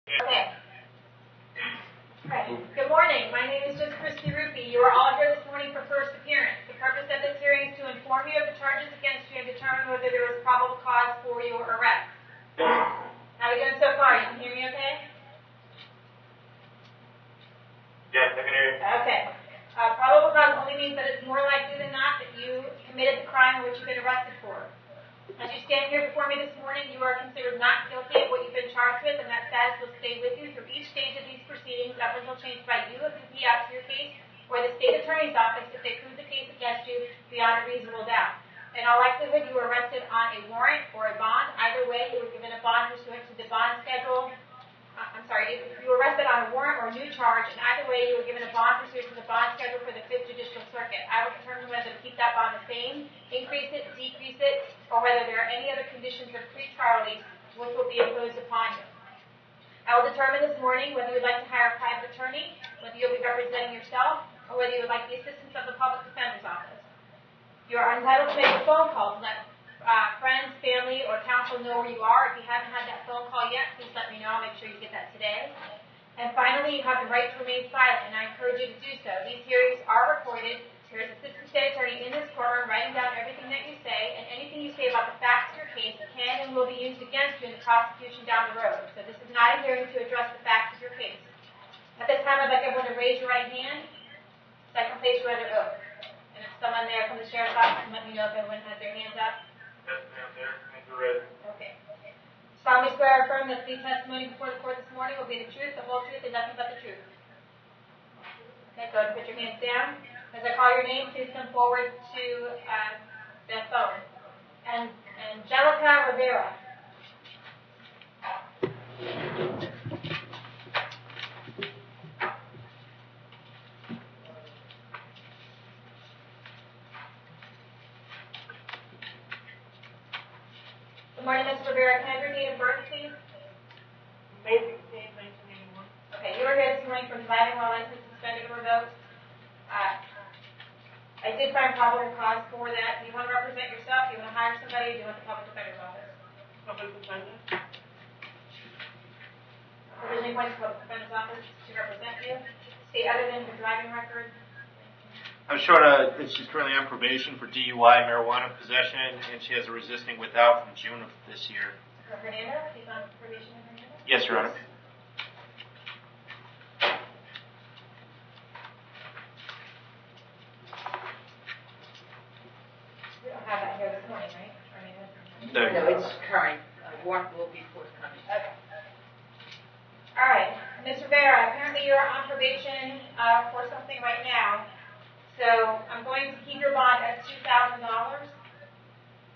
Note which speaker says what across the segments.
Speaker 1: Okay. Right. Good morning. My name is just Christy Ruppe. You are all here this morning for first appearance. The purpose of this hearing is to inform you of the charges against you and determine whether there was probable cause for your arrest. How are we doing so far? You can hear me okay?
Speaker 2: Yes, I can hear you.
Speaker 1: Okay. Probable cause only means that it's more likely than not that you committed the crime which you've been arrested for. As you stand here before me this morning, you are considered not guilty of what you've been charged with, and that status will stay with you through each stage of these proceedings up until changed by you if you plead out to your case, or the state attorney's office if they prove the case against you beyond a reasonable doubt. In all likelihood, you were arrested on a warrant or a bond. Either way, you were given a bond pursuant to the bond schedule. If you were arrested on a warrant or a new charge, and either way, you were given a bond pursuant to the bond schedule for the 5th Judicial Circuit. I will determine whether to keep that bond the same, increase it, decrease it, or whether there are any other conditions of pretrial release which will be imposed upon you. I will determine this morning whether you would like to hire a private attorney, whether you'll be representing yourself, or whether you would like the assistance of the Public Defender's Office. You are entitled to make a phone call to let friends, family, or counsel know where you are. If you haven't had that phone call yet, please let me know. I'll make sure you get that today. And finally, you have the right to remain silent, and I encourage you to do so. These hearings are recorded. There is an assistant state attorney in this courtroom writing down everything that you say, and anything you say about the facts of your case can and will be used against you in the prosecution down the road. So this is not a hearing to address the facts of your case. At this time, I'd like everyone to raise your right hand so I can place you under oath. And if someone there from the sheriff's office can let me know if everyone has their hands up.
Speaker 2: Yes, ma'am, there. Hands are ready.
Speaker 1: Okay. Solemnly swear or affirm that the testimony before the court this morning will be the truth, the whole truth, and nothing but the truth. Okay, go ahead and put your hands down. As I call your name, please come forward to the phone. And Angelica Rivera. Good morning, Ms. Rivera. Can I have your date of birth, please?
Speaker 2: May 16, 1981.
Speaker 1: Okay, you were here this morning for driving while license suspended or revoked. I did find probable cause for that. Do you want to represent yourself? Do you want to hire somebody? Or do you want the Public Defender's Office?
Speaker 2: Public Defender.
Speaker 1: Originally appointed to the Public Defender's Office to represent you. State other than your driving record.
Speaker 3: I'm short that she's currently on probation for DUI, marijuana possession, and she has a resisting without from June of this year.
Speaker 1: Hernando? He's on probation in Hernando?
Speaker 3: Yes, Your Honor.
Speaker 1: We don't have that here this morning, right?
Speaker 4: No, it's current. Warrant will be forthcoming.
Speaker 1: Okay. All right. Ms. Rivera, apparently you're on probation for something right now. So I'm going to keep your bond at $2,000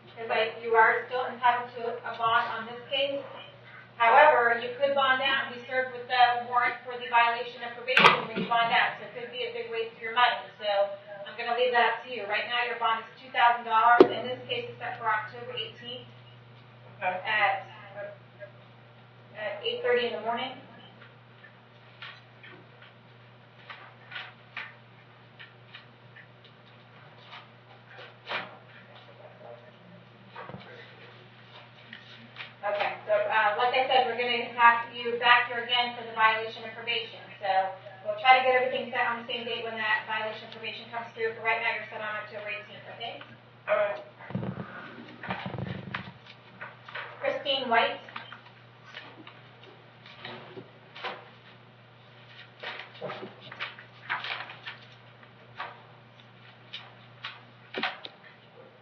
Speaker 1: because you are still entitled to a bond on this case. However, you could bond out and be served with the warrant for the violation of probation when you bond out. So it could be a big waste of your money. So I'm going to leave that up to you. Right now, your bond is $2,000. In this case, it's set for October 18th at 8:30 in the morning. Okay, so like I said, we're going to have you back here again for the violation of probation. So we'll try to get everything set on the same date when that violation of probation comes through. But right now, you're set on October 18th, okay?
Speaker 2: All right.
Speaker 1: Christine White.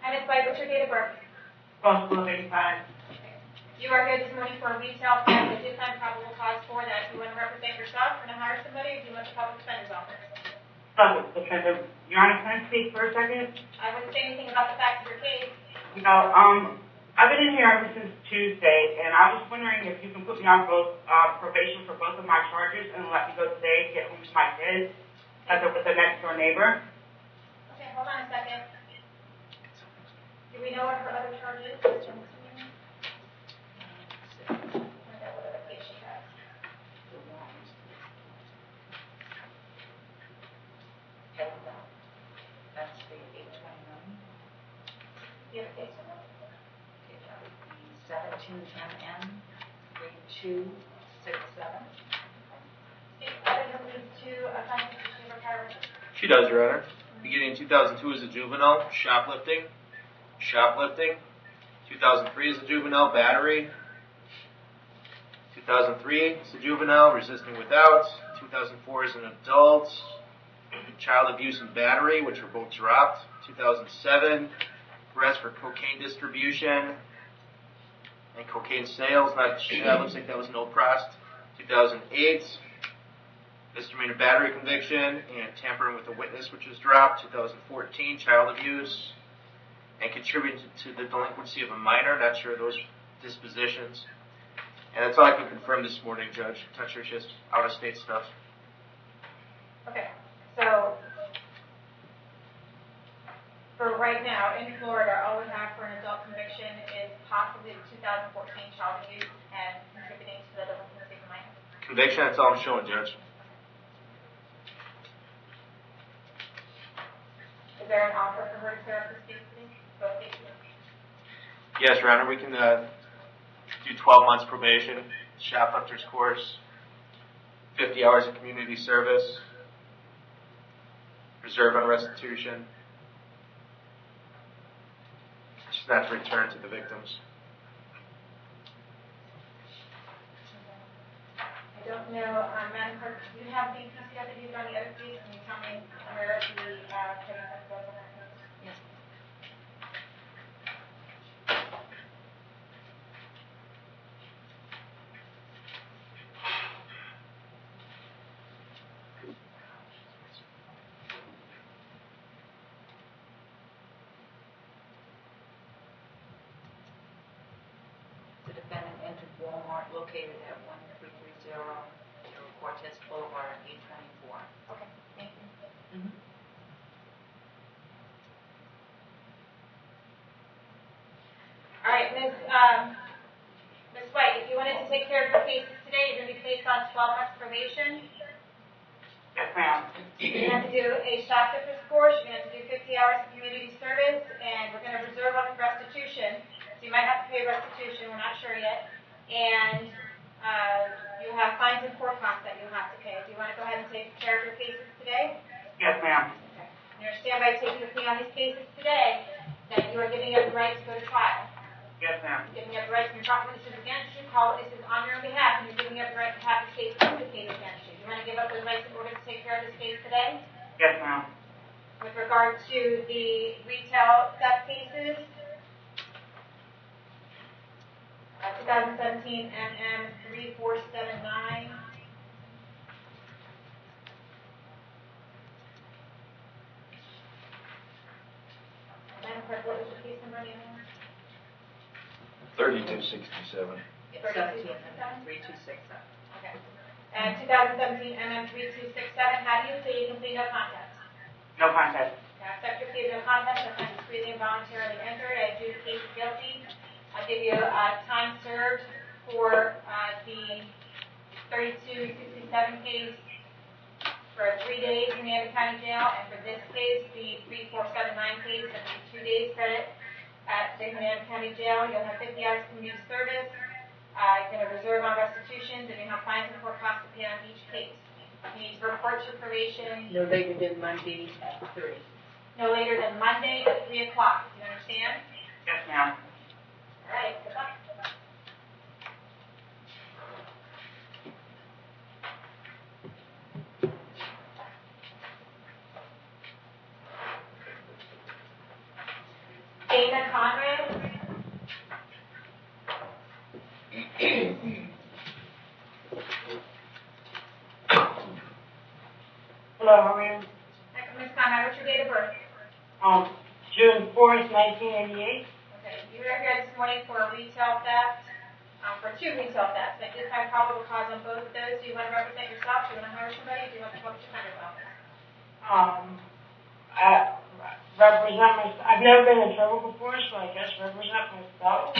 Speaker 1: Hi, Ms. White. What's your date of birth?
Speaker 2: Possible 85.
Speaker 1: You are here this morning for a retail theft. I did find probable cause for that. Do you want to represent yourself or to hire somebody, or do you want the Public Defender's Office?
Speaker 5: Public Defender. Your Honor, can I speak for a second?
Speaker 1: I wouldn't say anything about the facts of your case.
Speaker 5: You know, I've been in here ever since Tuesday, and I was wondering if you can put me on both probation for both of my charges and let me go today, get home to my kids, as with the next door neighbor.
Speaker 1: Okay, hold on a second. Do we know what her other charge is?
Speaker 4: That's the 829.
Speaker 1: Do you have a case for that?
Speaker 4: Okay, that would be 1710N 3267.
Speaker 3: She does, Your Honor. Beginning in 2002 as a juvenile, shoplifting. 2003 as a juvenile, battery. 2003 as a juvenile, resisting without. 2004 as an adult, child abuse and battery, which were both dropped. 2007, arrest for cocaine distribution and cocaine sales. Looks like that was no prost. 2008, misdemeanor battery conviction and tampering with a witness, which was dropped. 2014, child abuse and contributing to the delinquency of a minor. Not sure of those dispositions. And that's all I can confirm this morning, Judge. Not sure, just out-of-state stuff.
Speaker 1: Okay, so for right now, in Florida, all we have for an adult conviction is possibly the 2014 child abuse and contributing to the delinquency of a minor.
Speaker 3: Conviction, that's all I'm showing, Judge.
Speaker 1: Is there an offer for her to clear up this case, please? Both cases?
Speaker 3: Yes, Your Honor, we can do 12 months probation, shoplifter's course, 50 hours of community service, reserve on restitution. She's not to return to the victims.
Speaker 1: I don't know, Madam Clerk, do you have the PC that you did on the other case? Can you tell me where the credit card was on that case?
Speaker 4: Yes. The defendant entered Walmart located at 1330 Cortez Boulevard, 824.
Speaker 1: Okay, thank you.
Speaker 4: Mm-hmm.
Speaker 1: All right, Ms. White, if you wanted to take care of your cases today, you're going to be placed on 12 months probation.
Speaker 5: Yes, ma'am.
Speaker 1: You're going to have to do a shoplifter's course. You're going to have to do 50 hours of community service, and we're going to reserve on restitution. So you might have to pay restitution. We're not sure yet. And you have fines and court costs that you'll have to pay. Do you want to go ahead and take care of your cases today?
Speaker 5: Yes, ma'am.
Speaker 1: Okay. You understand by taking the plea on these cases today that you are giving up the right to go to trial.
Speaker 5: Yes, ma'am.
Speaker 1: You're giving up the right to talk witnesses against you, call witnesses on your own behalf, and you're giving up the right to have the case adjudicated against you. Do you want to give up those rights in order to take care of this case today?
Speaker 5: Yes, ma'am.
Speaker 1: With regard to the retail theft cases, 2017 MM 3479. Madam Clerk, what was the case number again?
Speaker 3: 3267.
Speaker 4: It's 17 and 3267.
Speaker 1: Okay. And 2017 MM 3267, how do you plead? Complete no contest.
Speaker 5: No contest.
Speaker 1: Now, accept your plea of no contest. I find you freely and voluntarily entered. I adjudicate you guilty. I'll give you time served for the 3267 case for 3 days in Hernando County Jail, and for this case, the 3479 case, that'll be 2 days credit at the Hernando County Jail. You'll have 50 hours of community service. You're going to reserve on restitutions, and you have fines and court costs to pay on each case. You need to report your probation
Speaker 4: No later than Monday at 3.
Speaker 1: no later than Monday at 3 o'clock. Do you understand?
Speaker 5: Yes, ma'am.
Speaker 1: All right, good luck. Dana Conrad.
Speaker 5: Hello, how are you?
Speaker 1: Ms. Conrad, what's your date of birth?
Speaker 5: June 4th, 1988.
Speaker 1: Okay, you were here this morning for a retail theft, for 2 retail thefts. I did find probable cause on both of those. Do you want to represent yourself? Do you want to hire somebody? Do you want to talk to defender's office?
Speaker 5: I represent myself. I've never been in trouble before, so I guess represent myself.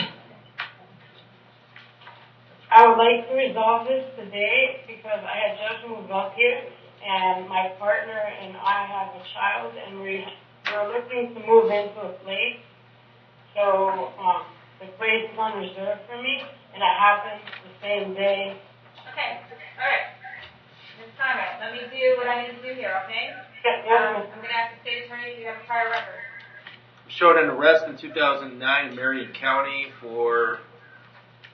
Speaker 5: I would like to resolve this today because I had just moved up here, and my partner and I have a child, and we're looking to move into a place. So the place is on reserve for me, and it happened the same day.
Speaker 1: Okay, all right. Ms. Conrad, let me do what I need to do here, okay?
Speaker 5: Yes,
Speaker 1: I'm going to ask the state attorney if you have a prior record.
Speaker 3: Showed an arrest in 2009 in Marion County for,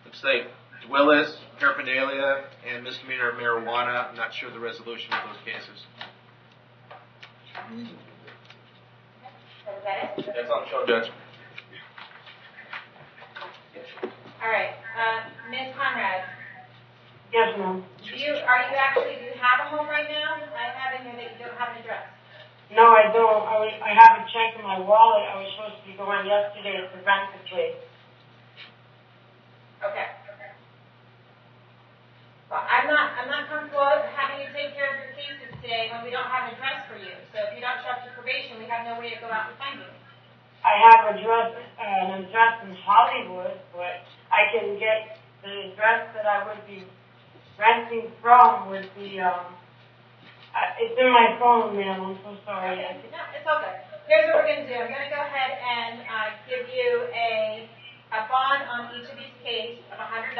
Speaker 3: looks like, Willis, paraphernalia, and misdemeanor of marijuana. I'm not sure the resolution of those cases.
Speaker 1: So is that it?
Speaker 3: That's on the show, Judge.
Speaker 1: All right. Ms. Conrad,
Speaker 5: Yes, ma'am.
Speaker 1: do you have a home right now? I have in here that you don't have an address.
Speaker 5: No, I don't. I have a check in my wallet. I was supposed to be going yesterday to rent the place.
Speaker 1: Okay. Well, I'm not comfortable having you take care of your cases today when we don't have an address for you. So if you don't show up to probation, we have no way to go out and find you.
Speaker 5: I have an address in Hollywood, but I can get the address that I would be renting from would be, it's in my phone, ma'am. I'm so sorry.
Speaker 1: Okay. No, it's all good. Here's what we're going to do. I'm going to go ahead and give you a bond on each of these cases of $100.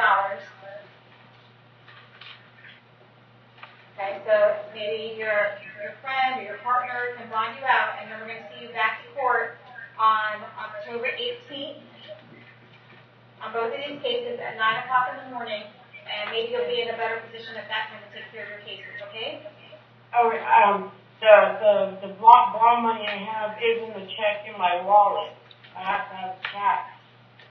Speaker 1: Okay, so maybe your friend or your partner can bond you out, and then we're going to see you back in court on October 18th on both of these cases at 9 o'clock in the morning, and maybe you'll be in a better position at that time to take care of your cases, okay?
Speaker 5: Oh, the bond money I have is in the check in my wallet. I have to have cash.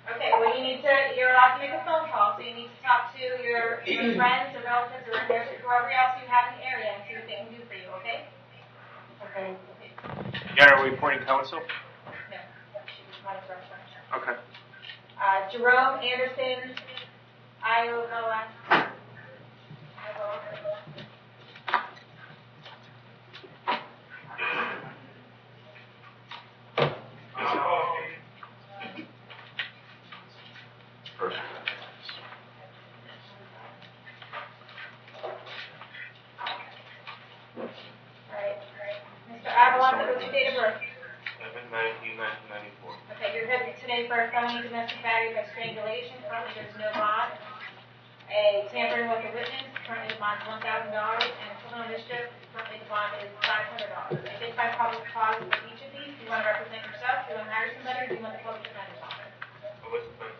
Speaker 1: Okay, well you're allowed to make a phone call, so you need to talk to your friends or relatives or whoever else you have in the area and see what they can do for you, okay?
Speaker 5: Okay.
Speaker 3: Yeah, are we appointing counsel?
Speaker 1: No, she's not a representative.
Speaker 3: Okay.
Speaker 1: Jerome Anderson, Iowa. Mr. Avalon, what's your date of birth?
Speaker 2: 7/19/1994.
Speaker 1: Okay, you're here today for a felony domestic battery by strangulation. Currently, there's no bond. A tampering with a witness. Currently, the bond is $1,000, and a criminal mischief. Currently, the bond is $500. If it's by public cause for each of these, do you want to represent yourself? Do you want to hire somebody, or do you want the public defender's office?
Speaker 2: What's the thing?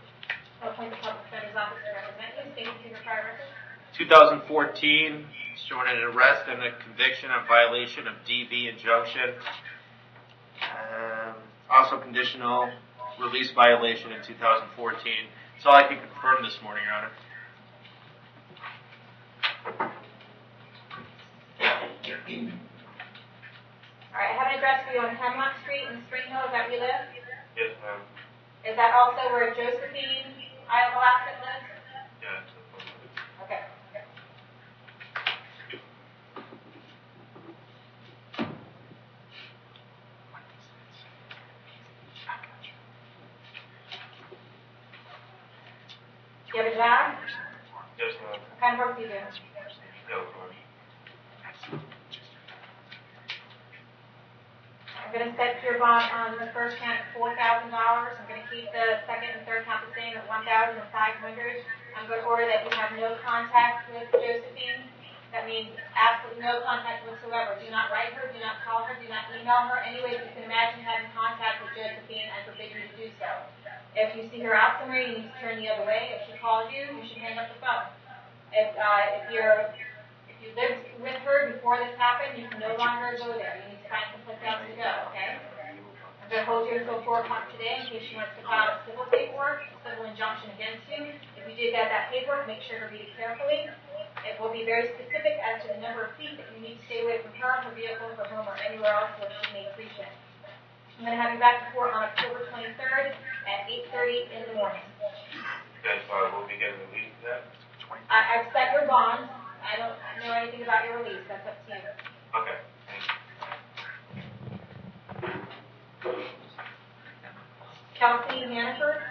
Speaker 1: I'll appoint the public defender's office to represent you. State to your prior record.
Speaker 3: 2014, showing an arrest and a conviction on violation of DV injunction. Also conditional release violation in 2014. That's all I can confirm this morning, Your Honor.
Speaker 1: All right, I have an address for you on Hemlock Street in Spring Hill. Is that where you live?
Speaker 2: Yes, ma'am.
Speaker 1: Is that also where Josephine Iowa Alaska lives?
Speaker 2: Yes.
Speaker 1: Okay. Do you have a job?
Speaker 2: Yes, ma'am.
Speaker 1: What kind of work do you do?
Speaker 2: No, ma'am.
Speaker 1: I'm going to set your bond on the first count at $4,000. I'm going to keep the second and third count the same at $1,500. I'm going to order that you have no contact with Josephine. That means absolutely no contact whatsoever. Do not write her, do not call her, do not email her. Any way that you can imagine having contact with Josephine, I forbid you to do so. If you see her out somewhere, you need to turn the other way. If she calls you, you should hang up the phone. If you lived with her before this happened, you can no longer go there. You need to find someplace else to go, okay? I'm going to hold you until 4 o'clock today in case she wants to file a civil paperwork, a civil injunction against you. If you do get that paperwork, make sure to read it carefully. It will be very specific as to the number of feet that you need to stay away from her, her vehicle, her home, or anywhere else where she may reach in. I'm going to have you back to court on October 23rd at 8:30 in the morning.
Speaker 2: Okay, so I will be getting released then?
Speaker 1: I've set your bond. I don't know anything about your release. That's up to you.
Speaker 2: Okay.
Speaker 1: Kelsey Hannaford.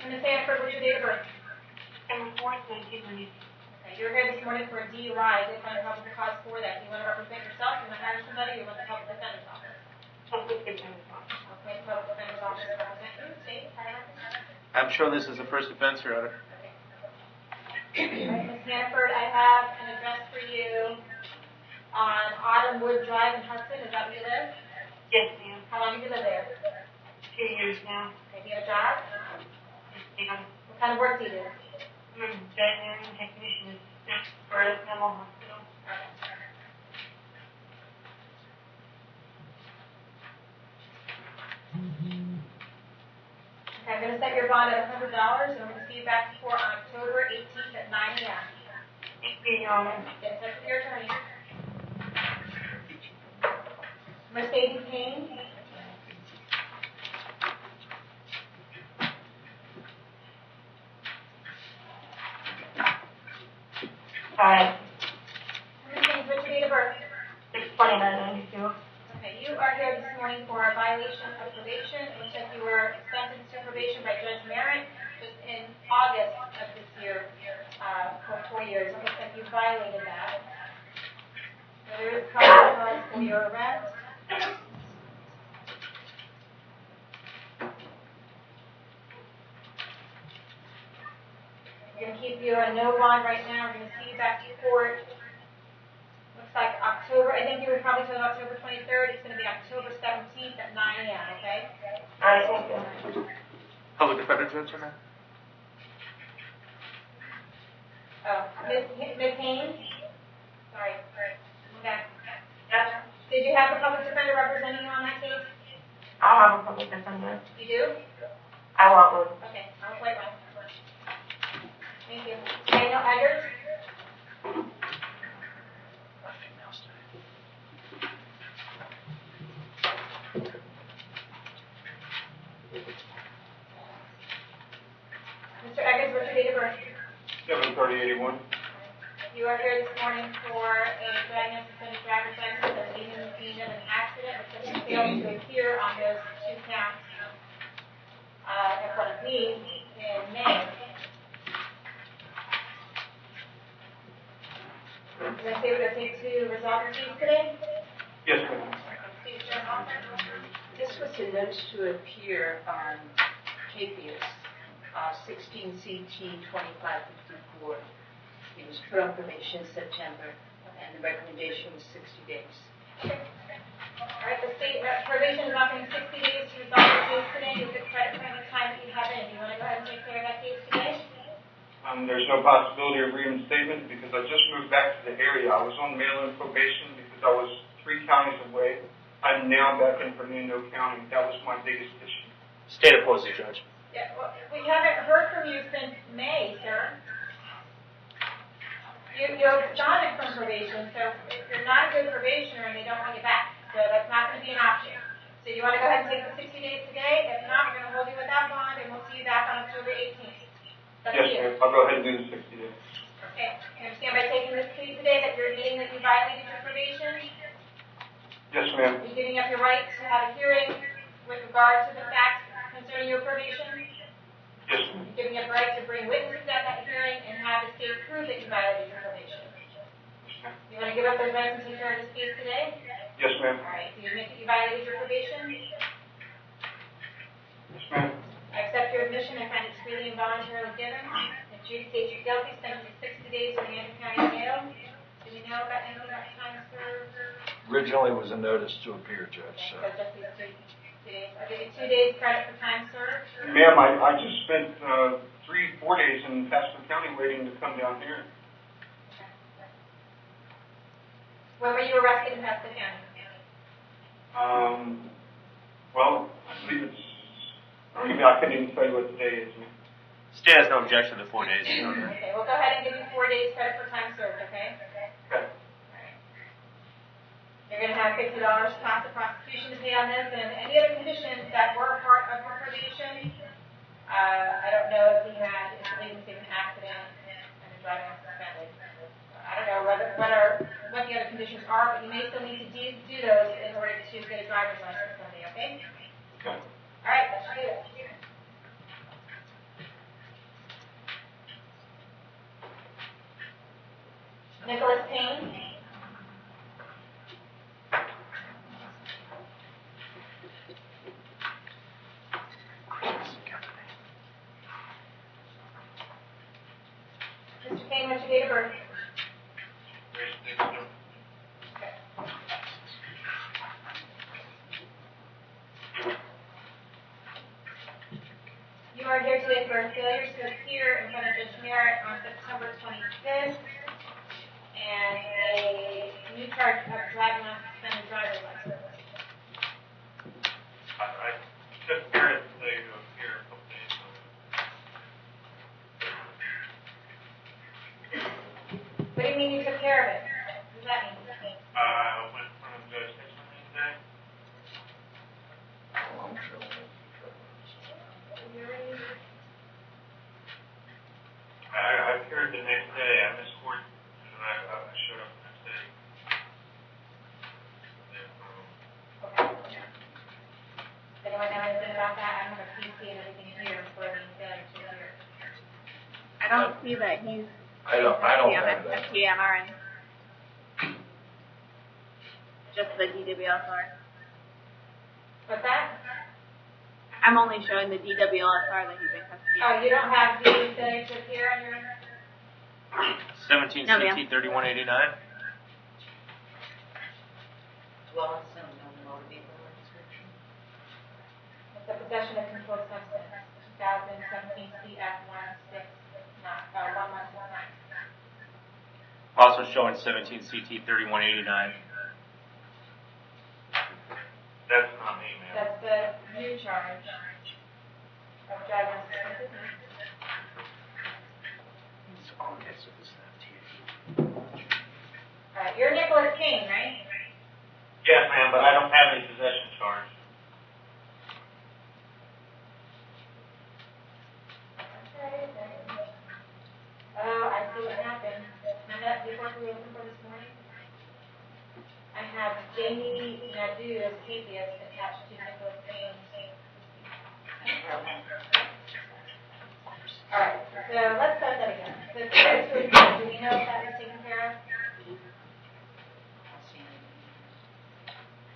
Speaker 1: Ms. Hannaford, what's your date of birth?
Speaker 5: September 4th, 1992.
Speaker 1: Okay, you're here this morning for a DUI. They find a probable cause for that. Do you want to represent yourself? Do you want to hire somebody? Or you want the public defender's office?
Speaker 5: Public defender's office.
Speaker 1: Okay, public defender's office.
Speaker 3: I'm showing this as a first offense, Your Honor.
Speaker 1: Ms. Hannaford, I have an address for you on Autumnwood Drive in Hudson. Is that where you live?
Speaker 5: Yes, ma'am.
Speaker 1: How long have you lived there?
Speaker 5: 2 years now.
Speaker 1: Okay, do you have a job?
Speaker 5: Yes, ma'am.
Speaker 1: What kind of work do you do?
Speaker 5: I'm a veterinarian technician for a animal hospital.
Speaker 1: Okay, I'm going to set your bond at $100, and I'm going to see you back to court on October 18th at 9 a.m.
Speaker 5: Thank you, Your Honor.
Speaker 1: Get in touch with your attorney. Mercedes Payne.
Speaker 5: Hi.
Speaker 1: Ms. Payne, what's your date of birth?
Speaker 5: 6/29/92.
Speaker 1: Okay, you are here this morning for a violation of probation. It looks like you were sentenced to probation by Judge Merritt just in August of this year for 4 years. It looks like you violated that. So there is probable cause for your arrest. We're going to keep you on no bond right now. We're going to see you back to court. Looks like October, I think you were probably told October 23rd. It's going to be October 17th at 9 a.m., okay?
Speaker 5: All right, thank you.
Speaker 3: Public defender, Judge, or not?
Speaker 1: Oh, Ms. Haynes? Sorry. Okay.
Speaker 5: Yes,
Speaker 1: Did you have a public defender representing you on that case?
Speaker 5: I'll have a public defender.
Speaker 1: You do?
Speaker 5: I want one.
Speaker 1: Okay, I'll wait one. Thank you. Daniel Eggers? Mr. Eggers, what's your date of birth?
Speaker 2: 7/30/81.
Speaker 1: You are here this morning for a driving and suspended driver's license and leaving the scene of an accident because you failed to appear on those 2 counts in front of me in May. Can I say what it takes to resolve your case today?
Speaker 2: Yes, ma'am.
Speaker 1: Please turn off.
Speaker 4: This was a notice to appear on KPS, 16 CT 2554. He was put on probation in September, and the recommendation was 60 days.
Speaker 1: Okay. All right, the state probation is offering 60 days to resolve your case today. You'll get credit for any time that you have in. Do you want to go ahead and take care of that case today?
Speaker 6: There's no possibility of reinstatement because I just moved back to the area. I was on mail-in probation because I was 3 counties away. I'm now back in Hernando County. That was my biggest issue.
Speaker 3: State opposed, Judge.
Speaker 1: Yeah, well, we haven't heard from you since May, sir. You're absconded from probation, so if you're not a good probationer and they don't want you back, so that's not going to be an option. So you want to go ahead and take the 60 days today? If not, we're going to hold you without bond, and we'll see you back on October 18th. That's
Speaker 6: Yes,
Speaker 1: you.
Speaker 6: ma'am. I'll go ahead and do the 60 days.
Speaker 1: Okay. You understand by taking this plea today that you're admitting that you violated your probation?
Speaker 6: Yes, ma'am.
Speaker 1: You're giving up your right to have a hearing with regard to the facts concerning your probation?
Speaker 6: Yes, ma'am.
Speaker 1: You're giving up the right to bring witnesses at that hearing and have the state prove that you violated your probation? You want to give up those rights and take care of this case today?
Speaker 6: Yes, ma'am.
Speaker 1: All right. Do you admit that you violated your probation?
Speaker 6: Yes, ma'am.
Speaker 1: I accept your admission. I find it freely and voluntarily given. Adjudicate you guilty. Sentence to 60 days in Hernando County Jail. Do you know about anything about time served?
Speaker 7: Originally was a notice to appear, Judge.
Speaker 1: So just these 2 days. I'll give you 2 days credit for time served.
Speaker 6: Ma'am, I just spent 3-4 days in Pasco County waiting to come down here.
Speaker 1: When were you arrested in Pasco County?
Speaker 6: Well, I believe I couldn't even tell you what today is, ma'am.
Speaker 3: State has no objection to 4 days, Your Honor.
Speaker 1: Okay, we'll go ahead and give you 4 days credit for time served, okay?
Speaker 6: Okay.
Speaker 1: You're going to have $50 cost of prosecution to pay on this, and any other conditions that were part of your probation. I don't know if he had, if the lady was in an accident and is driving unsuspended. I don't know what the other conditions are, but you may still need to do those in order to get a driver's license someday, okay?
Speaker 6: Okay.
Speaker 1: All right, let's do it. Nicholas Payne. name, what's your date of birth? You are here today for failure to appear in front of Judge Merritt on September 25th and a new charge of driving on suspended driver's license.
Speaker 2: I took care of the failure to appear a couple days ago.
Speaker 1: What do you mean you took care of it? What does that mean?
Speaker 2: I went in front of Judge Hickman today. I appeared the next day. I missed court, and I showed up the next day.
Speaker 1: Does anyone know anything about that? I don't have a PC and everything here for me to hear.
Speaker 8: I don't see that he's
Speaker 7: I don't have that.
Speaker 8: FT on our end. Just the DWLSR.
Speaker 1: What's that?
Speaker 8: I'm only showing the DWLSR that he's in custody.
Speaker 1: Oh, you don't have the failure to appear on your...
Speaker 3: 17
Speaker 8: No, ma'am.
Speaker 3: CT 3189.
Speaker 4: Dwelling in no motor vehicle registration.
Speaker 1: It's a possession of controlled substance, 2017 CF 1169.
Speaker 3: Also showing 17 CT 3189.
Speaker 2: That's not me, man.
Speaker 1: That's the new charge of driving on suspended.
Speaker 3: Okay, so this is
Speaker 1: Alright, you're Nicholas Kane, right?
Speaker 2: Yes, ma'am, but I don't have any possession charge.
Speaker 1: Okay, then. Oh, I see what happened. And that paperwork we opened for this morning, I have Jamie Nadeau as habeas attached to Nicholas Kane's. Alright, so let's start that again. So failure to appear, do we know if that was taken care of?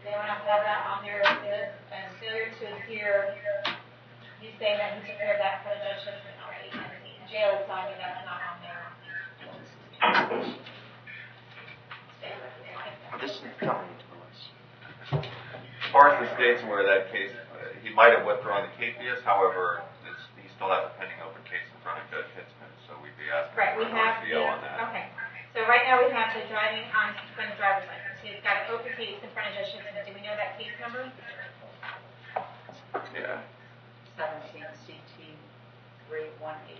Speaker 1: They want to have that on their list, and failure to appear, he's saying that he took care of that for the judge system already, and jail is telling me that's not on there.
Speaker 3: This is coming to us.
Speaker 9: As far as the state's aware of that case, he might have withdrawn the capias, however, he still has a pending open case in front of Judge Hitzman, so we'd be asking
Speaker 1: Right,
Speaker 9: for
Speaker 1: we
Speaker 9: an
Speaker 1: have
Speaker 9: RCO on that.
Speaker 1: okay. So right now we have the driving on suspended driver's license. He's got an open case in front of Judge Hitzman. Do we know that case number?
Speaker 9: Yeah.
Speaker 4: 17 CT 3189.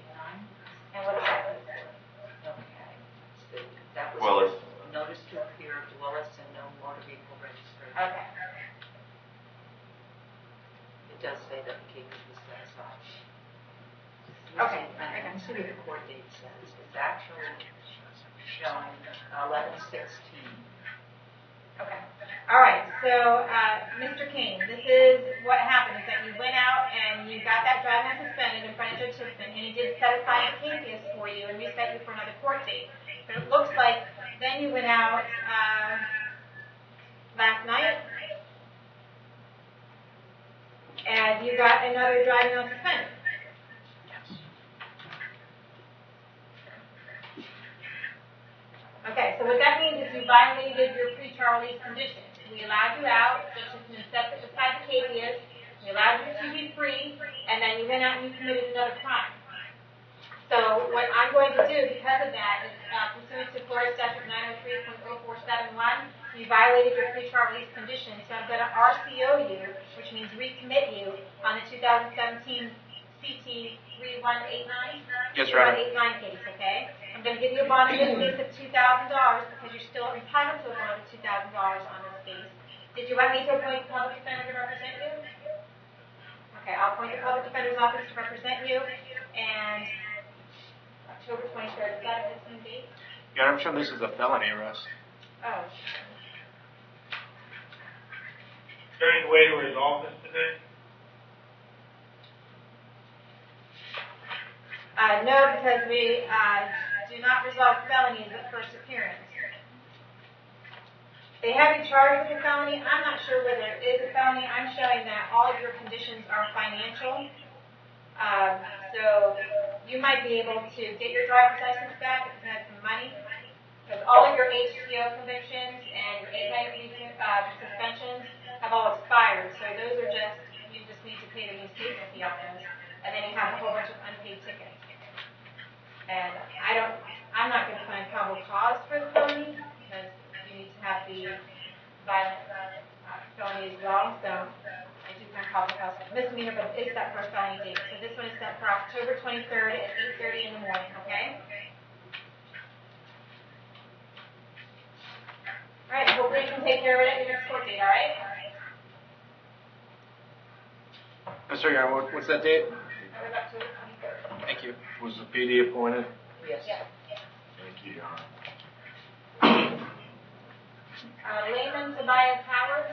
Speaker 1: And what is that case for?
Speaker 4: Okay. So that was
Speaker 9: Well, it's-
Speaker 4: notice to appear, Dwellis, and no motor vehicle registration.
Speaker 1: Okay.
Speaker 4: It does say that the case was set aside.
Speaker 1: Okay.
Speaker 4: And I can see what the court date says. It's actually showing 11/16.
Speaker 1: Okay. All right. So, Mr. King, this is what happened: is that you went out and you got that driving on suspended in front of Judge Hitzman, and he did set aside the capias for you and reset you for another court date. But it looks like then you went out last night and you got another driving on suspended. Okay, so what that means is you violated your pretrial release conditions. We allowed you out, Judge Hitzman set aside the capias, we allowed you to be free, and then you went out and you committed another crime. So what I'm going to do because of that is pursuant to Florida Statute 903.0471, you violated your pretrial release conditions, so I'm going to RCO you, which means recommit you on the 2017 CT 3189?
Speaker 3: Yes, Your Honor.
Speaker 1: 3189 case, okay? I'm going to give you a bond in this case of $2,000 because you're still entitled to a bond of $2,000 on this case. Did you want me to appoint a public defender to represent you? Okay, I'll appoint the public defender's office to represent you, and October 23rd, is that a fixing date?
Speaker 3: Yeah, I'm sure this is a felony arrest.
Speaker 1: Oh.
Speaker 2: Is there any way to resolve this today?
Speaker 1: No, because we do not resolve felonies at first appearance. They have you charged with a felony. I'm not sure whether it is a felony. I'm showing that all of your conditions are financial. So you might be able to get your driver's license back if you had some money, because all of your HTO convictions and your 890 suspensions have all expired. So those are just, you just need to pay the reinstatement fee on those, and then you have a whole bunch of unpaid tickets. And I'm not going to find probable cause for the felony, because you need to have the violent felony as well. So I do find probable cause for misdemeanor, but it's set for a felony date. So this one is set for October 23rd at 8:30 in the morning, okay? All right, hopefully you can take care of it at your next court date, all right?
Speaker 3: Mr. Yarn, what's that date?
Speaker 1: That was October 23rd.
Speaker 3: Thank you.
Speaker 7: Was the PD appointed?
Speaker 4: Yes.
Speaker 1: Yes.
Speaker 7: Thank you, Your Honor.
Speaker 1: Layman Tobias Howard.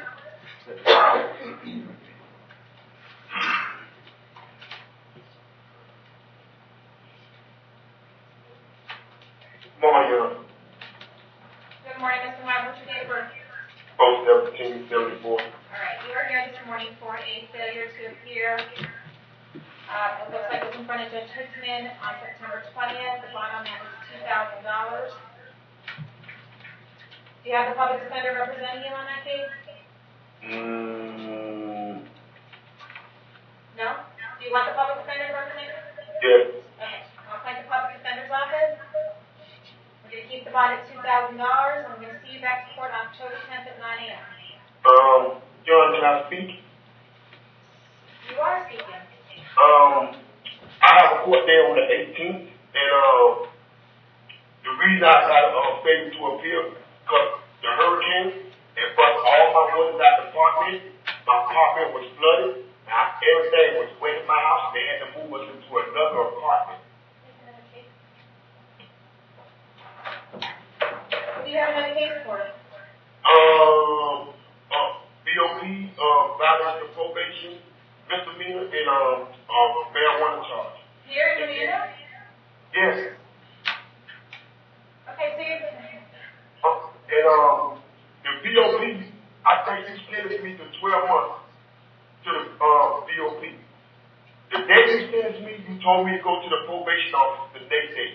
Speaker 10: Morning, Your Honor.
Speaker 1: Good morning, Mr. Howard. What's your date of birth?
Speaker 10: 1774.
Speaker 1: All right, you are here this morning for a failure to appear. It looks like it was in front of Judge Hickman on September 20th. The bond on that was $2,000. Do you have the public defender representing you on that case? No? Do you want the public defender to represent you?
Speaker 10: Yes.
Speaker 1: Okay, I'll appoint the public defender's office. We're going to keep the bond at $2,000, and we're going to see you back to court on October 10th at 9 a.m.
Speaker 10: Your Honor, can I speak?
Speaker 1: You are speaking.
Speaker 10: I have a court day on the 18th, and the reason I got a failure to appear because the hurricane and bust all my windows out the apartment. My apartment was flooded. Everything was wet in my house. They had to move us into another apartment.
Speaker 1: Do you have another case for us?
Speaker 10: BOP, violation of probation, misdemeanor, and marijuana charge.
Speaker 1: Here in Hernando?
Speaker 10: Yes.
Speaker 1: Okay, so you're...
Speaker 10: The BOP, I think you sentenced me to 12 months to the BOP. The day you sentenced me, you told me to go to the probation office the next day.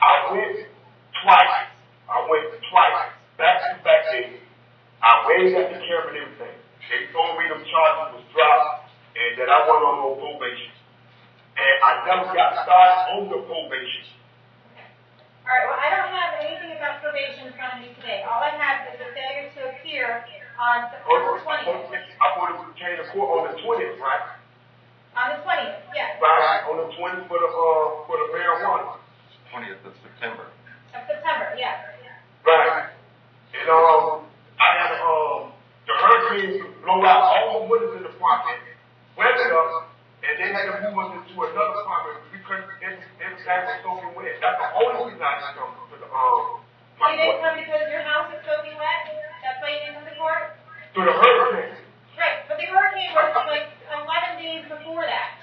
Speaker 10: I went twice, back-to-back days. I waved at the camera and everything. They told me them charges was dropped and that I wasn't on no probation. And I never got started on the probation.
Speaker 1: All right, well, I don't have anything about probation in front of me today. All I have is a failure to appear on September 20th.
Speaker 10: I thought it came to court on the 20th, right?
Speaker 1: On the 20th, yes.
Speaker 10: Right, on the 20th for the marijuana.
Speaker 9: 20th of September.
Speaker 1: Of September, yes.
Speaker 10: Right. And I had the hurricane blow out all the windows in the apartment, wet up, and they had to move us into another apartment because everything was soaking wet. That's the only reason I didn't come to the my
Speaker 1: You didn't
Speaker 10: court.
Speaker 1: come because your house is soaking wet? That's why you didn't come to court?
Speaker 10: To the hurricane.
Speaker 1: Right, but the hurricane was like 11 days before that.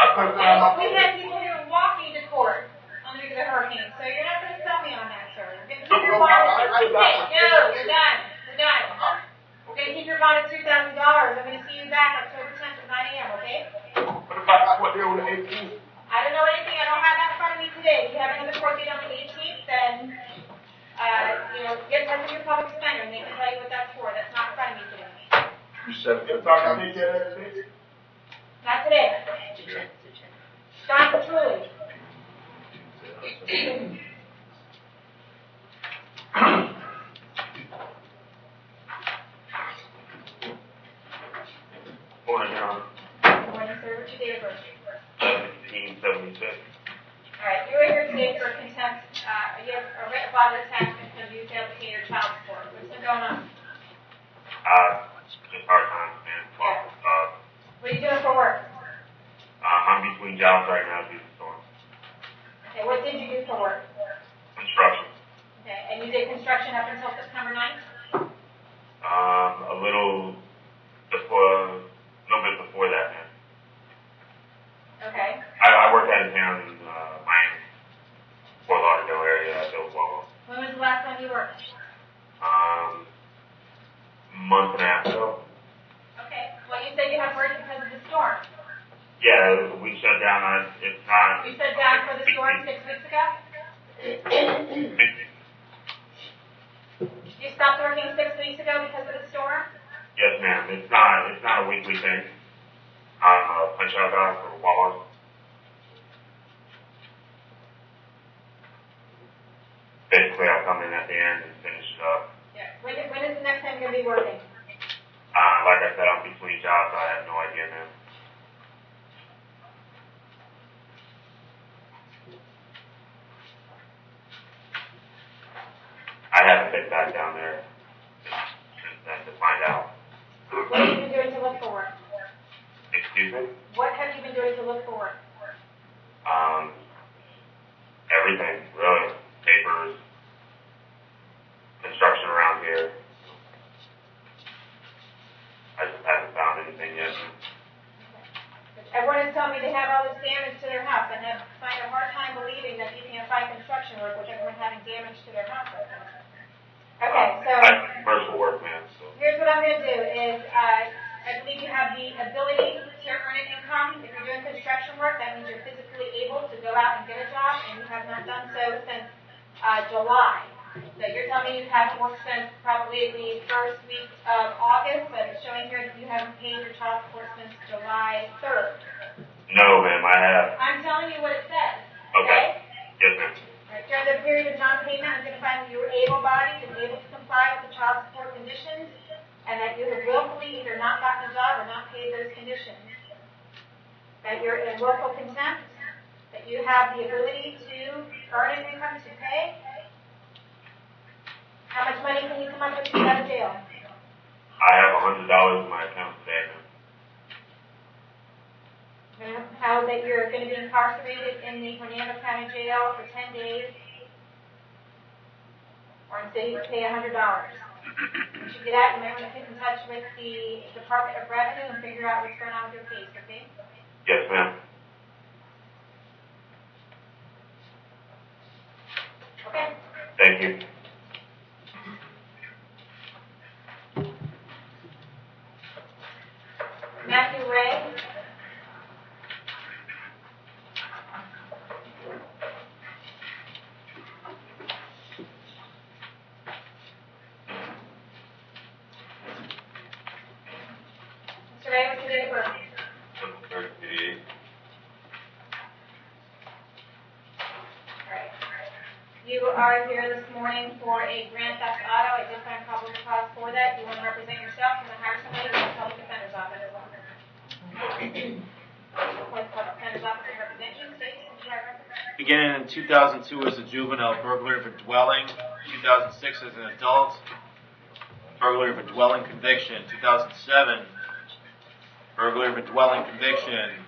Speaker 10: I couldn't find my
Speaker 1: We had people here walking to court on the hurricane, so you're not going to sell me on that, sir. You're going to keep your bond at $2,000. No, you're done. We're done. We're going to keep your bond at $2,000. I'm going to see you back October 10th at 9 a.m., okay?
Speaker 10: What about the court day on the 18th?
Speaker 1: I don't know anything. I don't have that in front of me today. If you have another court date on the 18th, then, get in touch with your public defender and they can tell you what that's for. That's not in front of me today.
Speaker 7: You said
Speaker 10: If I can take care of that today?
Speaker 1: Not today. Dr. Truly.
Speaker 2: Morning, Your Honor.
Speaker 1: Good morning, sir. What's your date of birth?
Speaker 2: 1776.
Speaker 1: All right, you are here today for contempt. You have a writ of bodily attachment because you failed to pay your child support. What's been going on?
Speaker 2: Just hard times, man.
Speaker 1: What are you doing for work?
Speaker 2: I'm between jobs right now due to the storm.
Speaker 1: Okay, what did you do for work?
Speaker 2: Construction.
Speaker 1: Okay, and you did construction up until September 9th?
Speaker 2: A little bit before that, man.
Speaker 1: Okay.
Speaker 2: I worked out of town in Miami, Fort Lauderdale area. I built Volvo.
Speaker 1: When was the last time you worked?
Speaker 2: Month and a half ago.
Speaker 1: Okay. Well, you said you have work because of the storm.
Speaker 2: Yeah, we shut down. It's not.
Speaker 1: You shut down for the storm 6 weeks ago? You stopped working 6 weeks ago because of the storm?
Speaker 2: Yes, ma'am. It's not a weekly thing. I'm a punch out guy for Walmart. Basically, I'll come in at the end and finish it up.
Speaker 1: Yeah. When is the next time you're going to be working?
Speaker 2: Like I said, I'm between jobs. I have no idea, ma'am. I haven't been back down there since then to find out.
Speaker 1: What have you been doing to look for work?
Speaker 2: Excuse me?
Speaker 1: What have you been doing to look for work?
Speaker 2: Everything, really. Papers, construction around here. I just haven't found anything yet.
Speaker 1: Everyone has told me they have all this damage to their house and have find a hard time believing that you can't find construction work with everyone having damage to their house. Okay, so
Speaker 2: I commercial work, man. So
Speaker 1: here's what I'm going to do is I believe you have the ability to earn an income. If you're doing construction work, that means you're physically able to go out and get a job, and you have not done so since July. So you're telling me you haven't worked since probably the first week of August, but it's showing here that you haven't paid your child support since July 3rd.
Speaker 2: no, ma'am, I have.
Speaker 1: I'm telling you what it says.
Speaker 2: Okay. Yes, ma'am.
Speaker 1: Right. During the period of non-payment, I'm going to find that you were able-bodied and able to comply with the child support conditions, and that you have willfully either not gotten a job or not paid those conditions. That you're in willful contempt, that you have the ability to earn an income to pay. How much money can you come up with to get out of jail?
Speaker 2: I have $100 in my account today, ma'am.
Speaker 1: How that you're going to be incarcerated in the Hernando County Jail for 10 days, or until you pay $100. Once you get out, you might want to get in touch with the Department of Revenue and figure out what's going on with your case, okay?
Speaker 2: Yes, ma'am.
Speaker 1: Okay.
Speaker 2: Thank you.
Speaker 1: Matthew Ray. Mr. Ray, what's your date of birth?
Speaker 2: 7:38.
Speaker 1: Alright. You are here this morning for a grand theft auto. I did find probable cause for that. You want to represent yourself and then hire somebody from the public defender's office. Public defender's office to represent you. State, since you are representing.
Speaker 3: Beginning in 2002 as a juvenile, burglary of a dwelling. 2006 as an adult, burglary of a dwelling conviction. 2007, burglary of a dwelling conviction.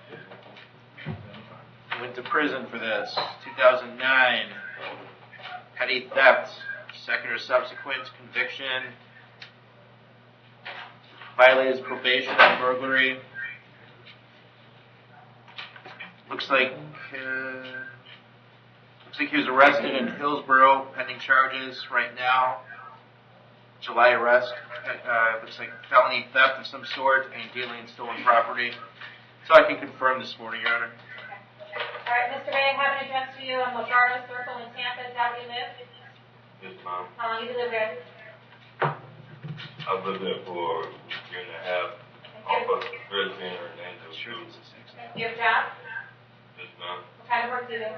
Speaker 3: Went to prison for this. 2009, petty theft, second or subsequent conviction. Violated his probation on burglary. Looks like he was arrested in Hillsborough, pending charges right now. July arrest. Looks like felony theft of some sort and dealing in stolen property. So I can confirm this morning, Your Honor.
Speaker 1: All right, Mr. Ray, I have an address for you on Lombardo Circle in Tampa. Is that where you live?
Speaker 2: Yes, ma'am.
Speaker 1: How long have you lived there?
Speaker 7: I've lived there for a year and a half. Off of Brisbane or Hernando.
Speaker 1: Do you have a job?
Speaker 7: Yes, ma'am.
Speaker 1: What kind of work do you do?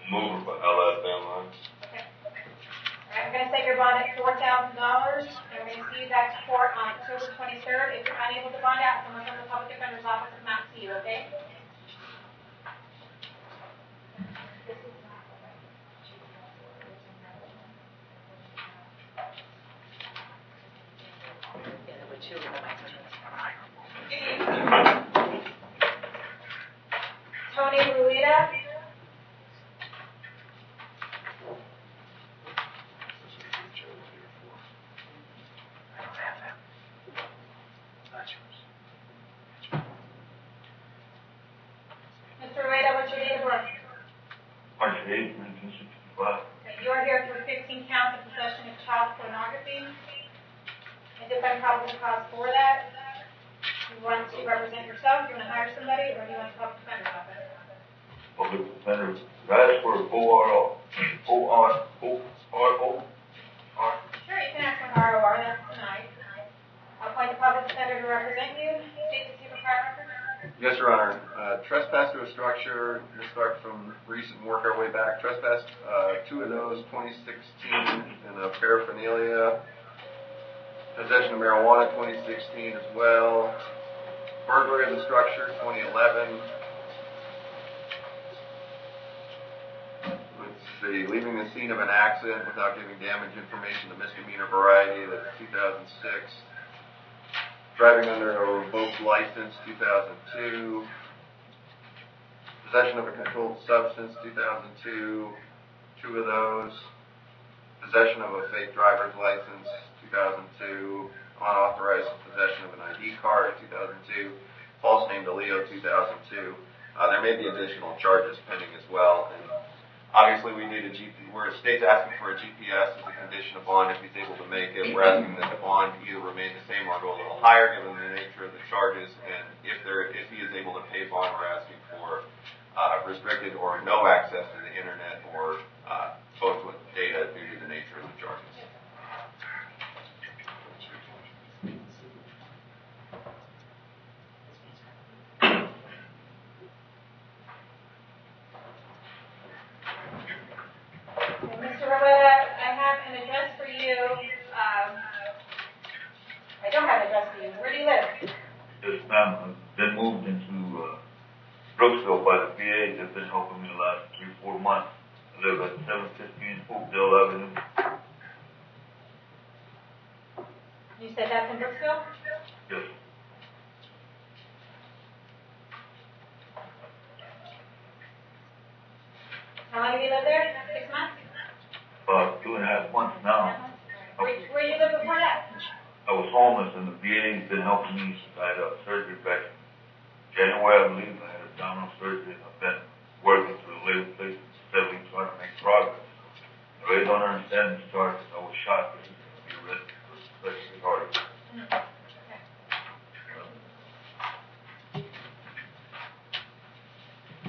Speaker 7: Moving for Alabama.
Speaker 1: Okay. All right, I'm going to set your bond at $4,000, and we're going to see you back to court on October 23rd. If you're unable to bond out, someone from the public defender's office will come out and see you, okay? Tony Rueda. Mr. Rueda, what's your date of birth?
Speaker 7: March 8, 1965.
Speaker 1: You are here for 15 counts of possession of child pornography. I did find probable cause for that. You want to represent yourself? You want to hire somebody, or do you want the public defender's office?
Speaker 7: Public defender, that's for ORO.
Speaker 1: Sure, you can ask for ROR. That's tonight. I'll appoint the public defender to represent you. State the secret prior record.
Speaker 9: Yes, Your Honor. Trespass to a structure, let's start from recent and work our way back. Trespass, 2 of those, 2016, and paraphernalia. Possession of marijuana, 2016 as well. Burglary of the structure, 2011. Let's see, leaving the scene of an accident without giving damage information, the misdemeanor variety, that's 2006. Driving under a revoked license, 2002. Possession of a controlled substance, 2002. 2 of those. Possession of a fake driver's license, 2002. Unauthorized possession of an ID card, 2002. False name to Leo, 2002. There may be additional charges pending as well. And obviously, we need where the state's asking for a GPS as a condition of bond if he's able to make it. We're asking that the bond either remain the same or go a little higher given the nature of the charges. And if he is able to pay bond, we're asking for restricted or no access to the internet or phones with data due to the nature of the charges.
Speaker 1: Mr. Ruppe, I have an address for you. I don't have an address for you. Where do you live?
Speaker 7: Yes, ma'am. I've been moved into Brooksville by the VA. They've been helping me the last 3-4 months. I live at 715 Oakdale Avenue.
Speaker 1: You said that's in Brooksville?
Speaker 7: Yes.
Speaker 1: How long have you lived there? 6 months?
Speaker 7: 2.5 months now.
Speaker 1: Where did you live before that?
Speaker 7: I was homeless, and the VA's been helping me since I had surgery back in January, I believe. I had abdominal surgery, and I've been working through the labor place steadily trying to make progress. I really don't understand this charge because I was shot to be arrested for sexual charges.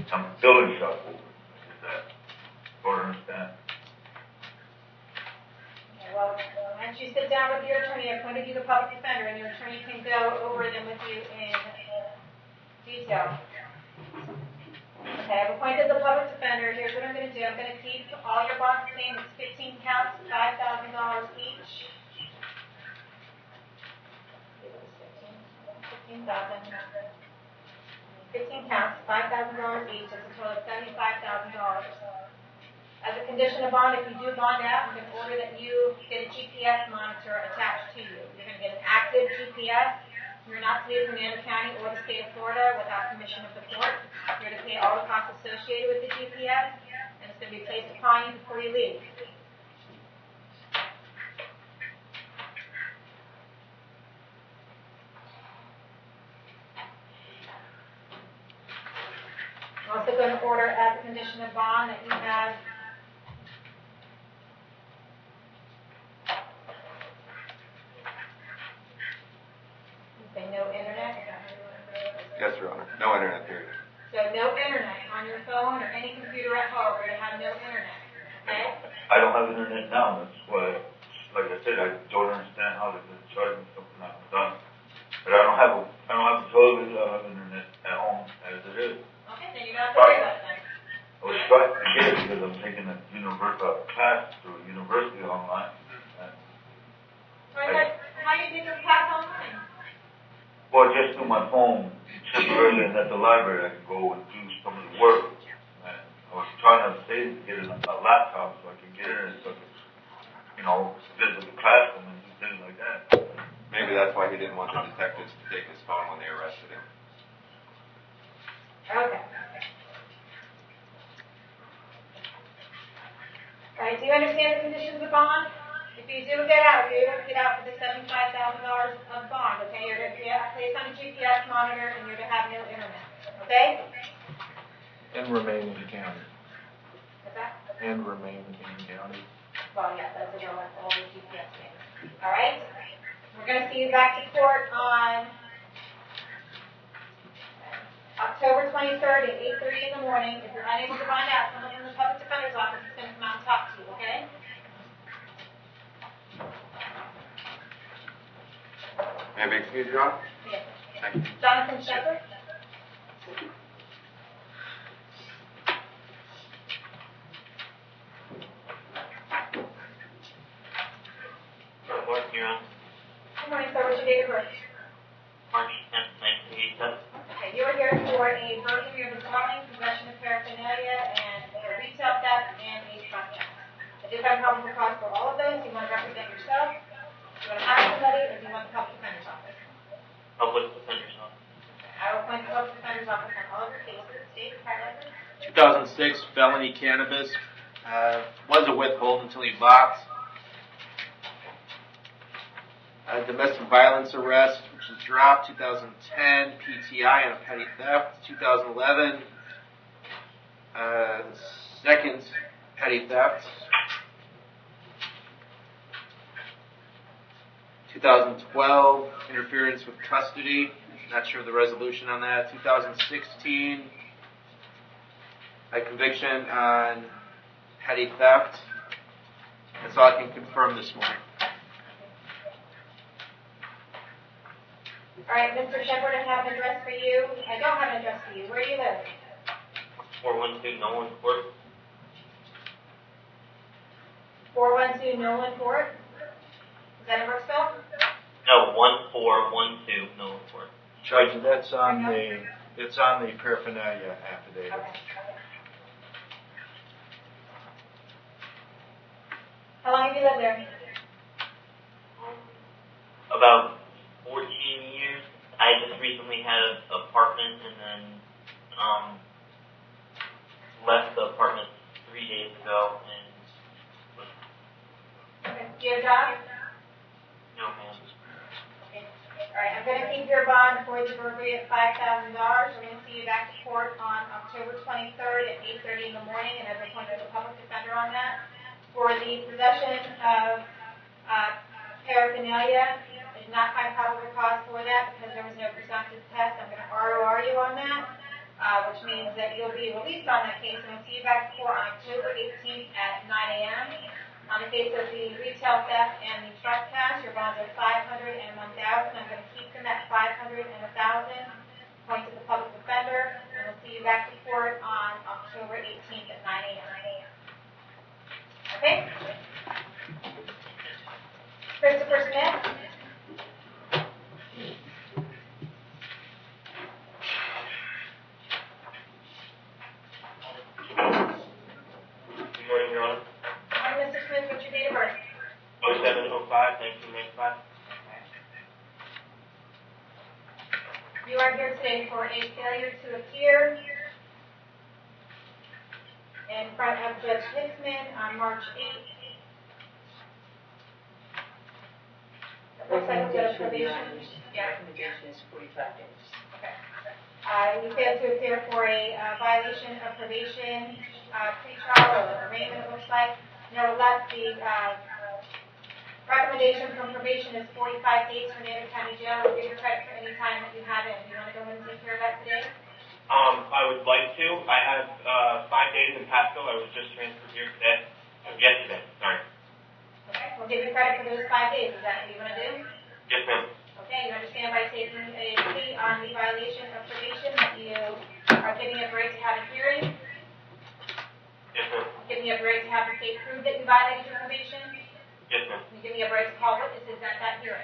Speaker 7: I'm still in shock over it. Is that? Don't understand.
Speaker 1: Okay, well, why don't you sit down with your attorney? I appointed you the public defender, and your attorney can go over them with you in detail. Okay, I've appointed the public defender. Here's what I'm going to do. I'm going to keep all your bonds the same. It's 15 counts, $5,000 each. 15,000. 15 counts, $5,000 each. That's a total of $75,000. As a condition of bond, if you do bond out, I'm going to order that you get a GPS monitor attached to you. You're going to get an active GPS. You're not to leave Hernando County or the state of Florida without permission of the court. You're to pay all the costs associated with the GPS, and it's going to be placed upon you before you leave. I'm also going to order as a condition of bond that you have no internet.
Speaker 9: Yes, Your Honor. No internet, period.
Speaker 1: So no internet on your phone or any computer at home. We're going to have no internet. Okay?
Speaker 7: I don't have internet now. That's why, like I said, I don't understand how they've been charging me something I haven't done. But I don't have a television. I don't have internet at home as it is.
Speaker 1: Okay, then you don't have to worry about that.
Speaker 7: I was trying to get it because I'm taking a class through a university online.
Speaker 1: How are you taking the class online?
Speaker 7: Well, just through my phone, temporarily, and at the library, I can go and do some of the work. And I was trying to save to get a laptop so I can get in and so I can, visit the classroom and do things like that.
Speaker 9: Maybe that's why he didn't want the detectives to take his phone when they arrested him.
Speaker 1: Okay. All right, do you understand the conditions of bond? If you do get out, you get out for the $75,000 of bond, okay? You're to be placed on a GPS monitor, and you're to have no internet, okay?
Speaker 11: And remain in the county.
Speaker 1: What's that?
Speaker 11: And remain in the county.
Speaker 1: Well, yeah, that's all the GPS things. All right? We're going to see you back to court on 23rd at 8:30 in the morning. If you're unable to find out, someone from the public defender's office is going to come out and talk to you, okay?
Speaker 9: May I be excused, Your Honor?
Speaker 1: Yes.
Speaker 9: Thank you.
Speaker 1: Jonathan Shepard?
Speaker 12: Good morning, Your Honor.
Speaker 1: Good morning, sir. What's your date of birth?
Speaker 12: March 10th, 1987.
Speaker 1: Okay, you are here for a burglary of a dwelling, possession of paraphernalia, and a retail theft, and a trespass. I do have probable cause for all of those. Do you want to represent yourself? Do you want to hire somebody, or do you want the public defender's office?
Speaker 12: Public Defender's Office.
Speaker 1: I will appoint the public defender's office on all of your cases. State highlighter.
Speaker 3: 2006 felony cannabis. Was a withhold until he bought. Domestic violence arrest, which was dropped. 2010 PTI and a petty theft. 2011 second petty theft. 2012 interference with custody. Not sure of the resolution on that. 2016 a conviction on petty theft. That's all I can confirm this morning.
Speaker 1: All right, Mr. Shepard, I have an address for you. I don't have an address for you. Where do you live?
Speaker 12: 412 Nolan Court.
Speaker 1: 412 Nolan Court. Is that in Brooksville?
Speaker 12: No, 1412 Nolan Court.
Speaker 11: Judge, that's on the paraphernalia affidavit.
Speaker 1: Okay. How long have you lived there?
Speaker 12: About 14 years. I just recently had an apartment and then left the apartment 3 days ago. And
Speaker 1: Okay. Do you have a job?
Speaker 12: no, ma'am.
Speaker 1: Okay. All right, I'm going to keep your bond for the burglary at $5,000. We're going to see you back to court on October 23rd at 8:30 in the morning, and I've appointed a public defender on that. For the possession of paraphernalia, I did not find probable cause for that because there was no presumptive test. I'm going to ROR you on that, which means that you'll be released on that case, and we'll see you back to court on October 18th at 9 a.m. On the case of the retail theft and the trespass, your bonds are $500 and $1,000. I'm going to keep them at $500 and $1,000. Point to the public defender, and we'll see you back to court on October 18th at 9 a.m. Okay? Christopher Smith?
Speaker 12: Good morning, Your Honor.
Speaker 1: Morning, Mr. Smith. What's your date of birth?
Speaker 12: 07/05/1995.
Speaker 1: You are here today for a failure to appear in front of Judge Hickman on March 8th. It looks like we got a probation. Yeah.
Speaker 4: Recommendation is 45 days.
Speaker 1: Okay. You failed to appear for a violation of probation, pretrial or arraignment, it looks like. Nevertheless, the recommendation from probation is 45 days for Hernando County Jail. We'll give you credit for any time that you have it. Do you want to go ahead and take care of that today?
Speaker 12: I would like to. I have 5 days in Pasco. I was just transferred here today. Yesterday, sorry.
Speaker 1: Okay, we'll give you credit for those 5 days. Is that what you want to do?
Speaker 12: Yes, ma'am.
Speaker 1: Okay, you understand by taking a plea on the violation of probation that you are giving up right to have a hearing,
Speaker 12: Yes, ma'am.
Speaker 1: giving up right to have the state prove that you violated your probation,
Speaker 12: Yes, ma'am.
Speaker 1: and giving up right to call witnesses at that hearing.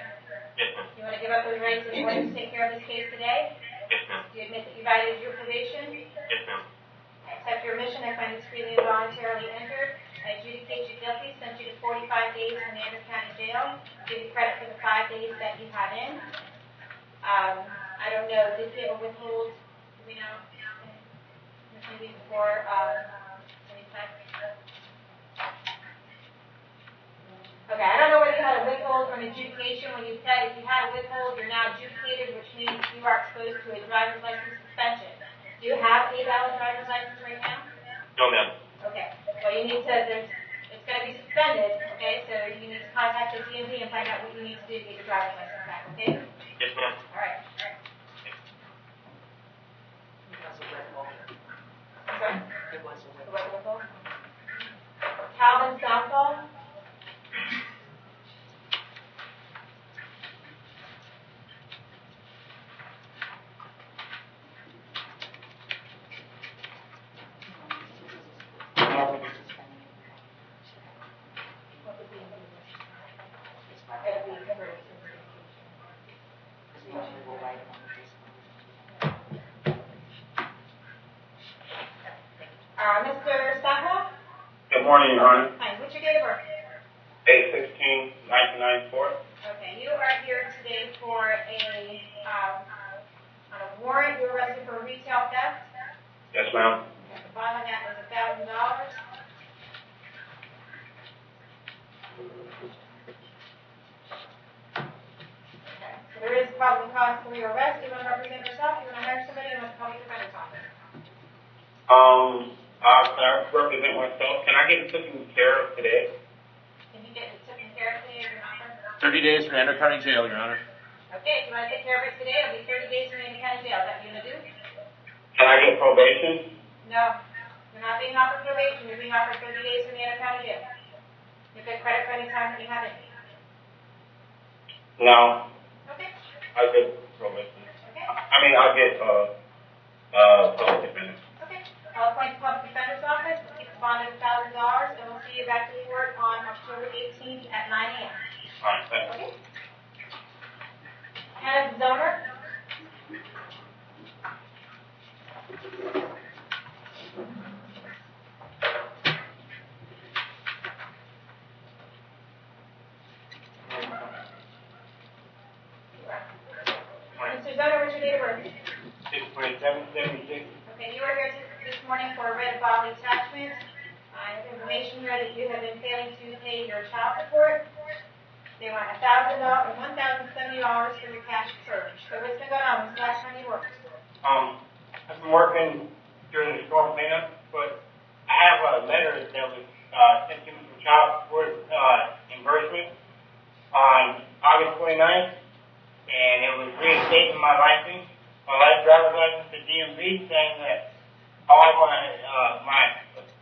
Speaker 12: Yes, ma'am.
Speaker 1: You want to give up those rights in order to take care of this case today?
Speaker 12: Yes, ma'am.
Speaker 1: Do you admit that you violated your probation?
Speaker 12: Yes, ma'am.
Speaker 1: I accept your admission. I find this freely and voluntarily entered. I adjudicate you guilty, send you to 45 days in Hernando County Jail. Give you credit for the 5 days that you have in. I don't know, did you ever withhold, do we know, maybe before, any time? Okay, I don't know whether you had a withhold or an adjudication. When you said if you had a withhold, you're now adjudicated, which means you are exposed to a driver's license suspension. Do you have a valid driver's license right now?
Speaker 12: No, ma'am.
Speaker 1: Okay, well you need to, it's going to be suspended, okay, so you need to contact the DMV and find out what you need to do to get your driver's license back, okay?
Speaker 12: Yes, ma'am.
Speaker 1: All right.
Speaker 4: Council Brett.
Speaker 5: Good morning, Your Honor.
Speaker 1: Hi, what's your date of birth?
Speaker 5: 8/16/1994.
Speaker 1: Okay, you are here today for on a warrant. You were arrested for retail theft.
Speaker 5: Yes, ma'am.
Speaker 1: The bond on that is $1,000. Okay, so there is probable cause for your arrest. You want to represent yourself? You want to hire somebody? You want the public defender's office?
Speaker 5: Can I represent myself? Can I get it taken care of today?
Speaker 1: Can you get it taken care of today, Your Honor?
Speaker 3: 30 days from Hernando County Jail, Your Honor.
Speaker 1: Okay, if you want to take care of it today, it'll be 30 days in Hernando County Jail. Is that what you're going to do?
Speaker 5: Can I get probation?
Speaker 1: No. You're not being offered probation. You're being offered 30 days in Hernando County Jail. You get credit for any time that you have it.
Speaker 5: No.
Speaker 1: Okay.
Speaker 5: I'll get probation.
Speaker 1: Okay.
Speaker 5: I'll get, public defender.
Speaker 1: Okay. I'll appoint the public defender's office. We'll keep the bond at $1,000, and we'll see you back to court on October 18th at 9 a.m.
Speaker 5: All right, thanks.
Speaker 1: Okay. Hannah Zoner. Mr. Zoner, what's your date of birth?
Speaker 5: 6/27/76.
Speaker 1: Okay, you are here this morning for a writ of bodily attachment. I have information here that you have been failing to pay your child support. They want $1,070 for your cash surge. So what's been going on? When's the last time you worked?
Speaker 5: I've been working during the storm cleanup, but I have a letter that was sent to me from child support reimbursement on August 29th, and it was reinstating my license, my driver's license to DMV, saying that all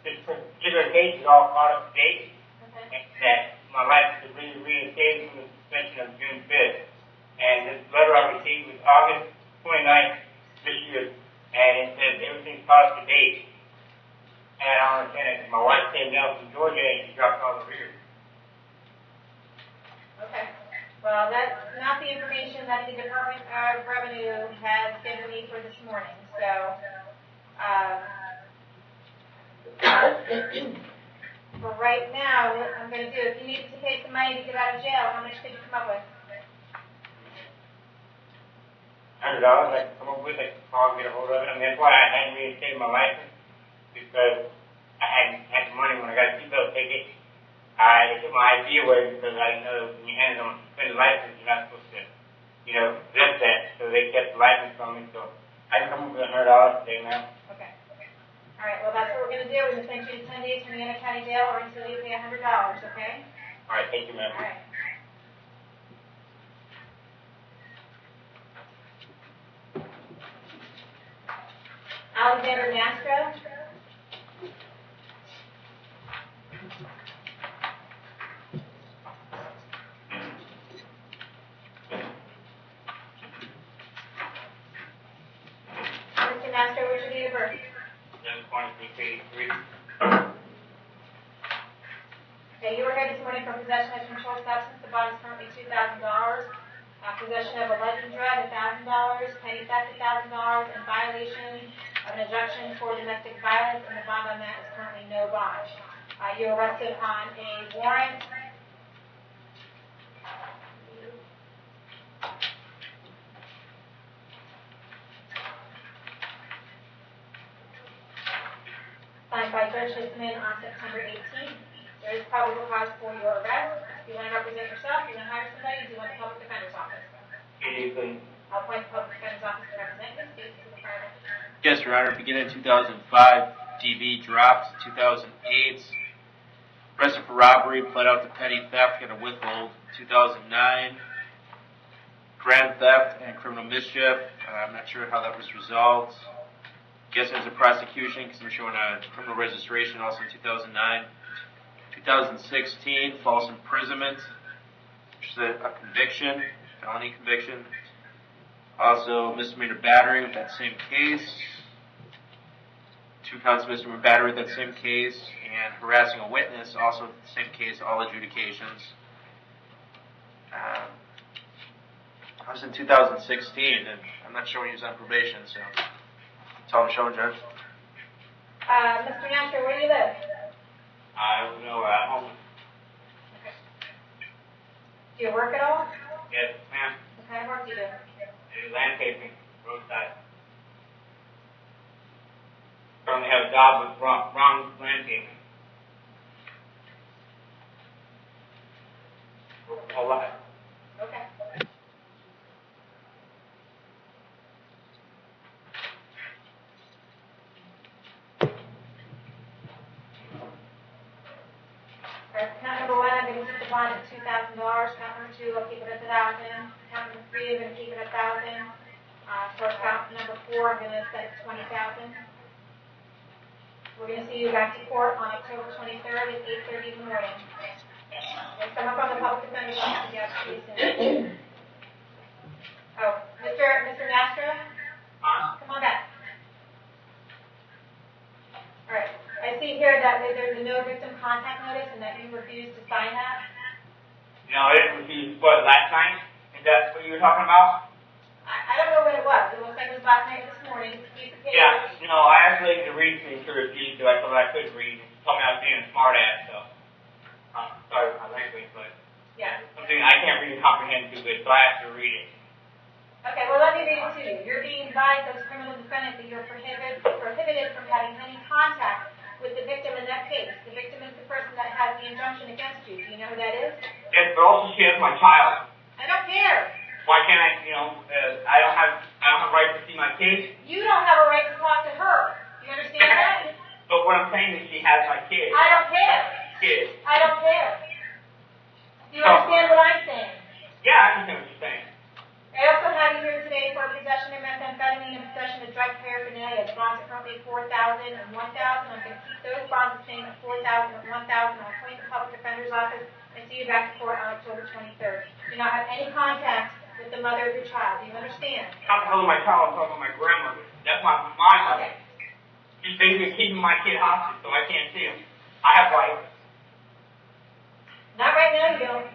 Speaker 5: this particular case is all caught up to date, and that my license is reinstated from the suspension of June 5th. And this letter I received was August 29th this year, and it says everything's caught up to date. And I don't understand it, because my wife came down from Georgia and she dropped all over here.
Speaker 1: Okay. Well, that's not the information that the Department of Revenue has given me for this morning. So, for right now, what I'm going to do, if you needed to pay some money to get out of jail, how much could you come up with?
Speaker 5: $100 I can come up with, I can call and get a hold of it. That's why I hadn't reinstated my license, because I hadn't had the money when I got a seatbelt ticket. I took my ID away because I didn't know when you hand them a suspended license, you're not supposed to, zip that. So they kept the license from me. So I can come up with $100 today, ma'am.
Speaker 1: Okay. All right. Well, that's what we're going to do. We're going to send you to 10 days from Hernando County Jail or until you pay $100. Okay.
Speaker 5: All right. Thank you, ma'am.
Speaker 1: All right. Alexander Nastro. Mr. Nastro, what's your date of birth?
Speaker 5: 7/23/83.
Speaker 1: Okay, you were here this morning for possession of controlled substance. The bond is currently $2,000. Possession of a legend drug, $1,000. Petty theft, $1,000. And violation of an injunction for domestic violence, and the bond on that is currently no bond. You're arrested on a warrant. Signed by Judge Hickman on September 18th. There is probable cause for your arrest. Do you want to represent yourself? Do you want to hire somebody? Do you want the public defender's office? I'll appoint the public defender's office to represent you. States to the fire.
Speaker 3: Yes, Your Honor. Beginning in 2005, DB dropped. 2008, arrested for robbery, pled out to petty theft, got a withhold. 2009, grand theft and criminal mischief. I'm not sure how that was resolved. Guess there's a prosecution because I'm showing a criminal registration also in 2009. 2016, false imprisonment, which is a conviction, felony conviction. Also, misdemeanor battery with that same case. 2 counts of misdemeanor battery with that same case. And harassing a witness, also with the same case, all adjudications. I was in 2016, and I'm not showing he was on probation, so that's all I'm showing, Judge.
Speaker 1: Mr. Nastro, where do you live?
Speaker 12: I don't know. I'm home.
Speaker 1: Okay. Do you work at all?
Speaker 12: Yes, ma'am.
Speaker 1: What kind of work do you do?
Speaker 12: Landscaping, roadside. Currently have a job with Ron Landscaping. A lot.
Speaker 1: Okay. Count number one, I'm going to keep the bond at $2,000. Count number two, I'll keep it at $1,000. Count number three, I'm going to keep it at $1,000. For count number four, I'm going to set it at $20,000. We're going to see you back to court on October 23rd at 8:30 in the morning. There's someone from the public defender's office you have to see soon. Oh, Mr. Nastro? Come on back. All right. I see here that there's a no victim contact notice and that you refused to sign that.
Speaker 12: No, I didn't refuse. What, last night? Is that what you were talking about?
Speaker 1: I don't know when it was. It looks like it was last night or this morning. It's a piece of paper.
Speaker 12: Yeah, I actually had to read things to refuse to. I thought I couldn't read. She told me I was being a smart ass, so I'm sorry for my language, but
Speaker 1: yeah.
Speaker 12: Something I can't read and comprehend too good, so I have to read it.
Speaker 1: Okay, well, let me read it to you. You're being advised as criminal defendant that you're prohibited from having any contact with the victim in that case. The victim is the person that has the injunction against you. Do you know who that is?
Speaker 12: Yes, but also she has my child.
Speaker 1: I don't care.
Speaker 12: Why can't I, I don't have a right to see my kid?
Speaker 1: You don't have a right to talk to her. You understand that?
Speaker 12: But what I'm saying is she has my kid.
Speaker 1: I don't care.
Speaker 12: Kid.
Speaker 1: I don't care. Do you understand what I'm saying?
Speaker 12: Yeah, I understand what you're saying.
Speaker 1: I also have you here today for possession of methamphetamine and possession of drug paraphernalia. The bonds are currently $4,000 and $1,000. I'm going to keep those bonds the same at $4,000 and $1,000. I'll appoint the public defender's office and see you back to court on October 23rd. Do not have any contact with the mother of your child. Do you understand?
Speaker 12: I'm talking about my child. I'm talking about my grandmother. That's my mother.
Speaker 1: Okay.
Speaker 12: She's basically keeping my kid hostage, so I can't see him. I have rights.
Speaker 1: Not right now, you don't.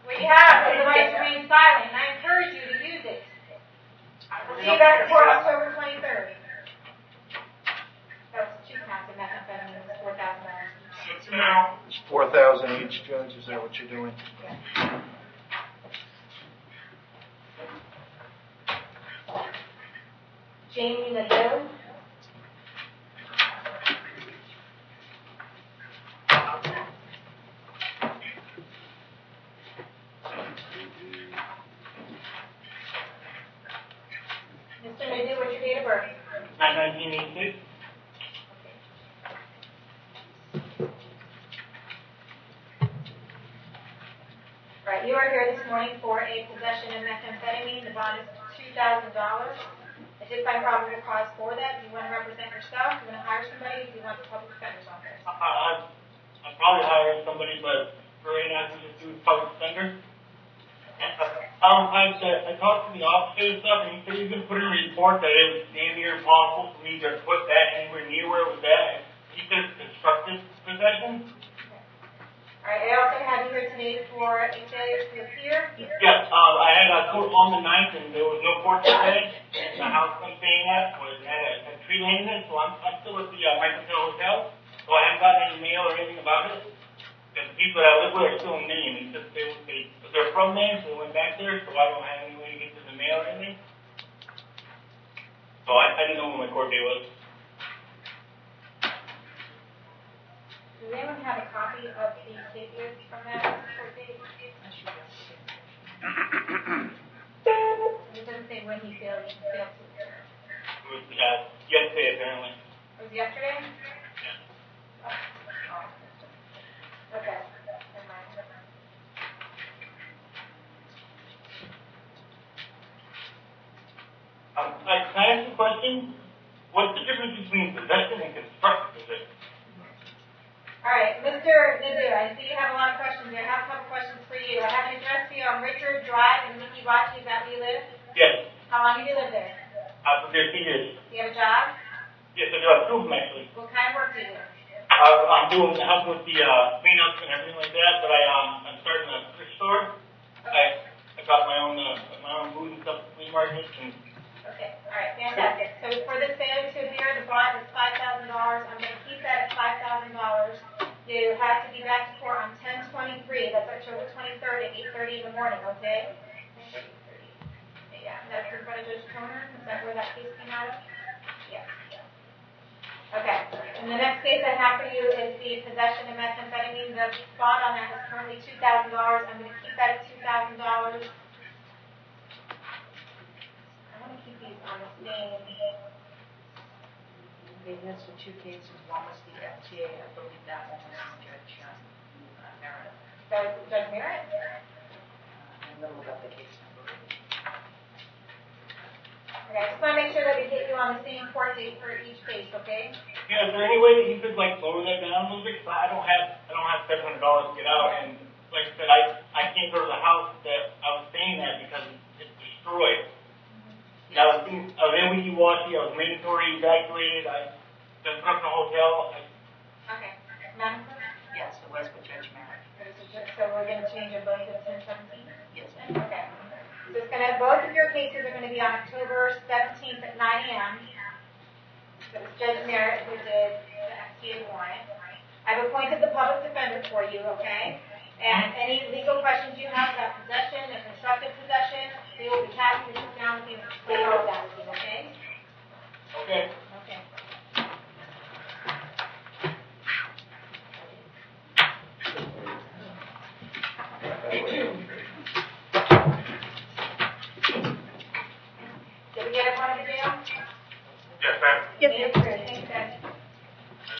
Speaker 1: What you have is the right to remain silent, and I encourage you to use it. We'll see you back at court October 23rd. That was 2 pounds of methamphetamine. It was $4,000.
Speaker 11: It's 4,000 each, Judge. Is that what you're doing?
Speaker 1: Yeah. Jamie Nadeau. Mr. Nadeau, what's your date of birth?
Speaker 12: 1986.
Speaker 1: All right, you are here this morning for a possession of methamphetamine. The bond is $2,000. I did find probable cause for that. Do you want to represent yourself? Do you want to hire somebody? Do you want the public defender's office?
Speaker 12: I'll probably hire somebody, but for right now, I can just do public defender. I talked to the officer and stuff, and he said he's going to put in a report that it was damn near impossible for me to put that anywhere near where it was at. He said it's constructive possession.
Speaker 1: All right, I also have you here today for a failure to appear.
Speaker 12: Yes, I had a court on the 9th, and there was no court today. The house I'm staying at had a tree laying in it, so I'm still at the Microtel Hotel, so I haven't gotten any mail or anything about it. Because the people that I live with are still in Maine, and they're from Maine, so they went back there, so I don't have any way to get to the mail or anything. So I didn't know when my court day was.
Speaker 1: Does anyone have a copy of the papers from that court date? It doesn't say when he failed to appear.
Speaker 12: It was yesterday, apparently.
Speaker 1: It was yesterday? Yeah. Oh. Okay. Never mind.
Speaker 12: Can I ask a question? What's the difference between possession and constructive possession?
Speaker 1: All right, Mr. Nadeau, I see you have a lot of questions there. I have a couple questions for you. I have an address for you on Richard Drive in Nikiwachi. Is that where you live?
Speaker 12: Yes.
Speaker 1: How long have you lived there?
Speaker 12: I've been there 2 years.
Speaker 1: Do you have a job?
Speaker 12: Yes, I do have 2 of them, actually.
Speaker 1: What kind of work do you do?
Speaker 12: I'm doing help with the cleanups and everything like that, but I'm starting a thrift store.
Speaker 1: Okay.
Speaker 12: I got my own booze and stuff at the flea market.
Speaker 1: Okay, all right, fantastic. So for this failure to appear, the bond is $5,000. I'm going to keep that at $5,000. You have to be back to court on 10/23. That's October 23rd at 8:30 in the morning. Okay. 8:30. Yeah. That's in front of Judge Toner. Is that where that case came out of? Yes. Okay. And the next case I have for you is the possession of methamphetamine. The bond on that is currently $2,000. I'm going to keep that at $2,000. I want to keep these on the same.
Speaker 4: Okay, that's the two cases. One was the FTA. I believe that one was the Judge Merritt.
Speaker 1: Judge Merritt?
Speaker 4: I'm going to look up the case number.
Speaker 1: Okay, I just want to make sure that we get you on the same court date for each case, okay?
Speaker 12: Yeah, is there any way that you could like lower that down a little bit? 'Cause I don't have $700 to get out, and like I said, I can't go to the house that I was staying at because it's destroyed. I was wishy-washy. I was mandatory evacuated. I been put up in a hotel.
Speaker 1: Okay. Madam Clerk?
Speaker 4: Yes, it was with Judge Merritt.
Speaker 1: So we're going to change them both to 10/17?
Speaker 4: Yes.
Speaker 1: Okay. So it's going to, both of your cases are going to be on October 17th at 9 a.m. So it was Judge Merritt who did the FTA warrant. I've appointed the public defender for you, okay? And any legal questions you have about possession and constructive possession, we will be happy to sit down with you and explain all of that with you, okay?
Speaker 12: Okay.
Speaker 1: Okay. Did we get everyone to jail?
Speaker 10: Yes, ma'am.
Speaker 8: Yes, ma'am.
Speaker 1: Thanks, guys.